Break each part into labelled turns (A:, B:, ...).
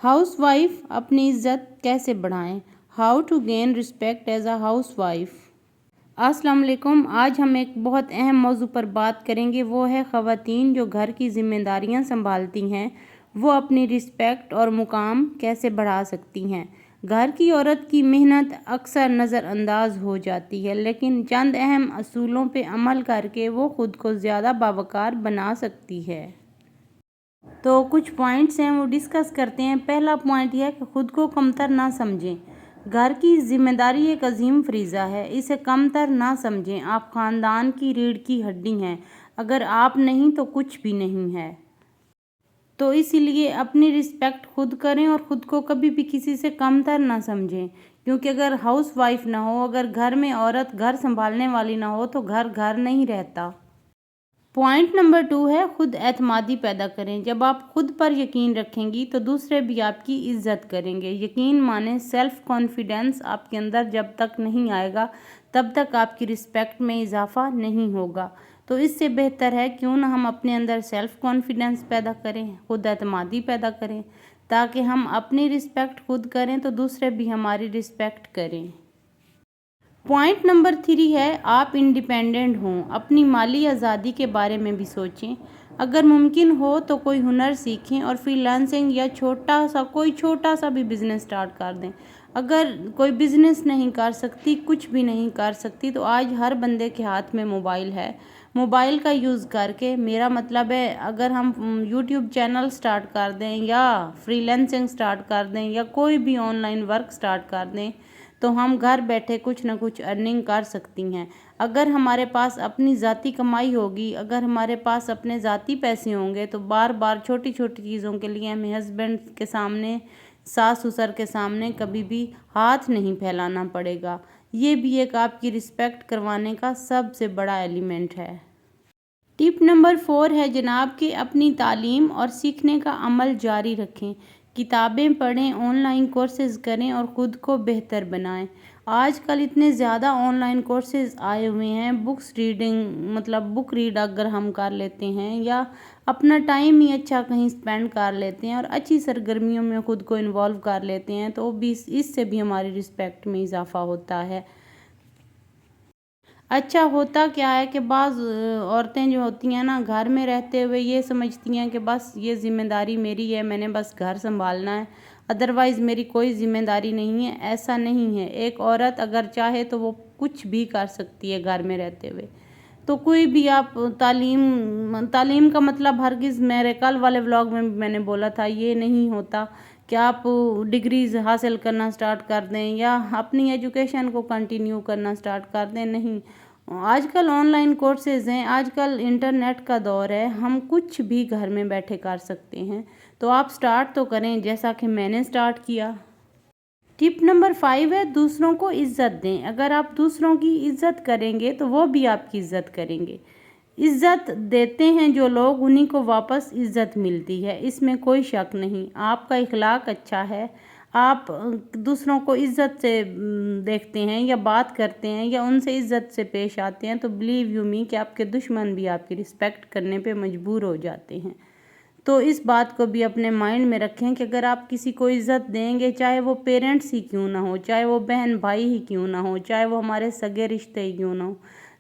A: House wife اپنی عزت کیسے بڑھائیں؟ How to gain respect as a housewife. السلام علیکم۔ آج ہم ایک بہت اہم موضوع پر بات کریں گے، وہ ہے خواتین جو گھر کی ذمہ داریاں سنبھالتی ہیں وہ اپنی رسپیکٹ اور مقام کیسے بڑھا سکتی ہیں۔ گھر کی عورت کی محنت اکثر نظر انداز ہو جاتی ہے، لیکن چند اہم اصولوں پہ عمل کر کے وہ خود کو زیادہ باوقار بنا سکتی ہے۔ تو کچھ پوائنٹس ہیں وہ ڈسکس کرتے ہیں۔ پہلا پوائنٹ یہ ہے کہ خود کو کمتر نہ سمجھیں۔ گھر کی ذمہ داری ایک عظیم فریضہ ہے، اسے کمتر نہ سمجھیں۔ آپ خاندان کی ریڑھ کی ہڈی ہیں، اگر آپ نہیں تو کچھ بھی نہیں ہے۔ تو اسی لیے اپنی رسپیکٹ خود کریں اور خود کو کبھی بھی کسی سے کمتر نہ سمجھیں، کیونکہ اگر ہاؤس وائف نہ ہو، اگر گھر میں عورت گھر سنبھالنے والی نہ ہو تو گھر گھر نہیں رہتا۔ پوائنٹ نمبر 2 ہے خود اعتمادی پیدا کریں۔ جب آپ خود پر یقین رکھیں گی تو دوسرے بھی آپ کی عزت کریں گے۔ یقین مانے سیلف کانفیڈنس آپ کے اندر جب تک نہیں آئے گا تب تک آپ کی رسپیکٹ میں اضافہ نہیں ہوگا۔ تو اس سے بہتر ہے کیوں نہ ہم اپنے اندر سیلف کانفیڈنس پیدا کریں، خود اعتمادی پیدا کریں، تاکہ ہم اپنی رسپیکٹ خود کریں تو دوسرے بھی ہماری رسپیکٹ کریں۔ پوائنٹ نمبر 3 ہے آپ انڈیپینڈنٹ ہوں۔ اپنی مالی آزادی کے بارے میں بھی سوچیں۔ اگر ممکن ہو تو کوئی ہنر سیکھیں اور فری لانسنگ یا کوئی چھوٹا سا بھی بزنس سٹارٹ کر دیں۔ اگر کوئی بزنس نہیں کر سکتی، کچھ بھی نہیں کر سکتی، تو آج ہر بندے کے ہاتھ میں موبائل ہے۔ موبائل کا یوز کر کے، میرا مطلب ہے اگر ہم یوٹیوب چینل سٹارٹ کر دیں یا فری لانسنگ سٹارٹ کر دیں یا کوئی بھی آن لائن ورک سٹارٹ کر دیں تو ہم گھر بیٹھے کچھ نہ کچھ ارننگ کر سکتی ہیں۔ اگر ہمارے پاس اپنی ذاتی کمائی ہوگی، اگر ہمارے پاس اپنے ذاتی پیسے ہوں گے تو بار بار چھوٹی چھوٹی چیزوں کے لیے ہمیں ہسبینڈ کے سامنے، ساس سسر کے سامنے کبھی بھی ہاتھ نہیں پھیلانا پڑے گا۔ یہ بھی ایک آپ کی رسپیکٹ کروانے کا سب سے بڑا ایلیمنٹ ہے۔ ٹپ نمبر 4 ہے جناب کہ اپنی تعلیم اور سیکھنے کا عمل جاری رکھیں۔ کتابیں پڑھیں، آن لائن کورسز کریں اور خود کو بہتر بنائیں۔ آج کل اتنے زیادہ آن لائن کورسز آئے ہوئے ہیں، بک ریڈ اگر ہم کر لیتے ہیں یا اپنا ٹائم ہی اچھا کہیں سپینڈ کر لیتے ہیں اور اچھی سرگرمیوں میں خود کو انوالو کر لیتے ہیں تو اس سے بھی ہماری رسپیکٹ میں اضافہ ہوتا ہے۔ اچھا ہوتا کیا ہے کہ بعض عورتیں جو ہوتی ہیں نا، گھر میں رہتے ہوئے یہ سمجھتی ہیں کہ بس یہ ذمہ داری میری ہے، میں نے بس گھر سنبھالنا ہے، ادروائز میری کوئی ذمہ داری نہیں ہے۔ ایسا نہیں ہے۔ ایک عورت اگر چاہے تو وہ کچھ بھی کر سکتی ہے گھر میں رہتے ہوئے۔ تو کوئی بھی آپ تعلیم کا مطلب ہرگز، میرے کل والے ولاگ میں بھی میں نے بولا تھا، یہ نہیں ہوتا کہ آپ ڈگریز حاصل کرنا سٹارٹ کر دیں یا اپنی ایجوکیشن کو کنٹینیو کرنا سٹارٹ کر دیں، نہیں۔ آج کل آن لائن کورسز ہیں، آج کل انٹرنیٹ کا دور ہے، ہم کچھ بھی گھر میں بیٹھے کر سکتے ہیں۔ تو آپ سٹارٹ تو کریں جیسا کہ میں نے سٹارٹ کیا۔ ٹپ نمبر 5 ہے دوسروں کو عزت دیں۔ اگر آپ دوسروں کی عزت کریں گے تو وہ بھی آپ کی عزت کریں گے۔ عزت دیتے ہیں جو لوگ، انہی کو واپس عزت ملتی ہے، اس میں کوئی شک نہیں۔ آپ کا اخلاق اچھا ہے، آپ دوسروں کو عزت سے دیکھتے ہیں یا بات کرتے ہیں یا ان سے عزت سے پیش آتے ہیں تو بلیو یو می کہ آپ کے دشمن بھی آپ کی رسپیکٹ کرنے پہ مجبور ہو جاتے ہیں۔ تو اس بات کو بھی اپنے مائنڈ میں رکھیں کہ اگر آپ کسی کو عزت دیں گے، چاہے وہ پیرنٹس ہی کیوں نہ ہو، چاہے وہ بہن بھائی ہی کیوں نہ ہو، چاہے وہ ہمارے سگے رشتے ہی کیوں نہ ہو،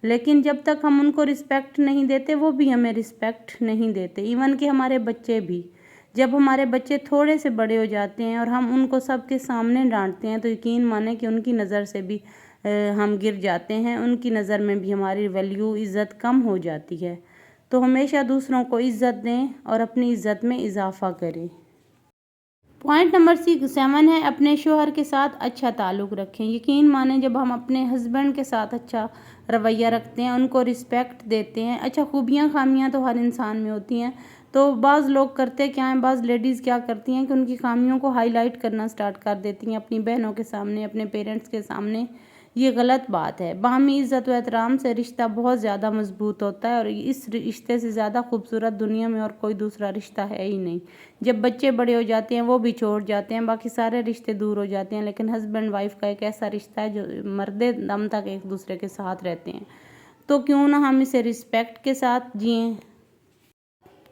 A: لیکن جب تک ہم ان کو رسپیکٹ نہیں دیتے وہ بھی ہمیں رسپیکٹ نہیں دیتے۔ ایون کہ ہمارے بچے بھی، جب ہمارے بچے تھوڑے سے بڑے ہو جاتے ہیں اور ہم ان کو سب کے سامنے ڈانٹتے ہیں تو یقین مانیں کہ ان کی نظر سے بھی ہم گر جاتے ہیں، ان کی نظر میں بھی ہماری ویلیو، عزت کم ہو جاتی ہے۔ تو ہمیشہ دوسروں کو عزت دیں اور اپنی عزت میں اضافہ کریں۔ پوائنٹ نمبر 7 ہے اپنے شوہر کے ساتھ اچھا تعلق رکھیں۔ یقین مانیں جب ہم اپنے ہسبینڈ کے ساتھ اچھا رویہ رکھتے ہیں، ان کو رسپیکٹ دیتے ہیں، اچھا خوبیاں خامیاں تو ہر انسان میں ہوتی ہیں، تو بعض لوگ کرتے کیا ہیں، بعض لیڈیز کیا کرتی ہیں کہ ان کی خامیوں کو ہائی لائٹ کرنا سٹارٹ کر دیتی ہیں اپنی بہنوں کے سامنے، اپنے پیرنٹس کے سامنے۔ یہ غلط بات ہے۔ باہمی عزت و احترام سے رشتہ بہت زیادہ مضبوط ہوتا ہے اور اس رشتے سے زیادہ خوبصورت دنیا میں اور کوئی دوسرا رشتہ ہے ہی نہیں۔ جب بچے بڑے ہو جاتے ہیں وہ بھی چھوڑ جاتے ہیں، باقی سارے رشتے دور ہو جاتے ہیں، لیکن ہسبینڈ وائف کا ایک ایسا رشتہ ہے جو مردے دم تک ایک دوسرے کے ساتھ رہتے ہیں۔ تو کیوں نہ ہم اسے رسپیکٹ کے ساتھ جئیں۔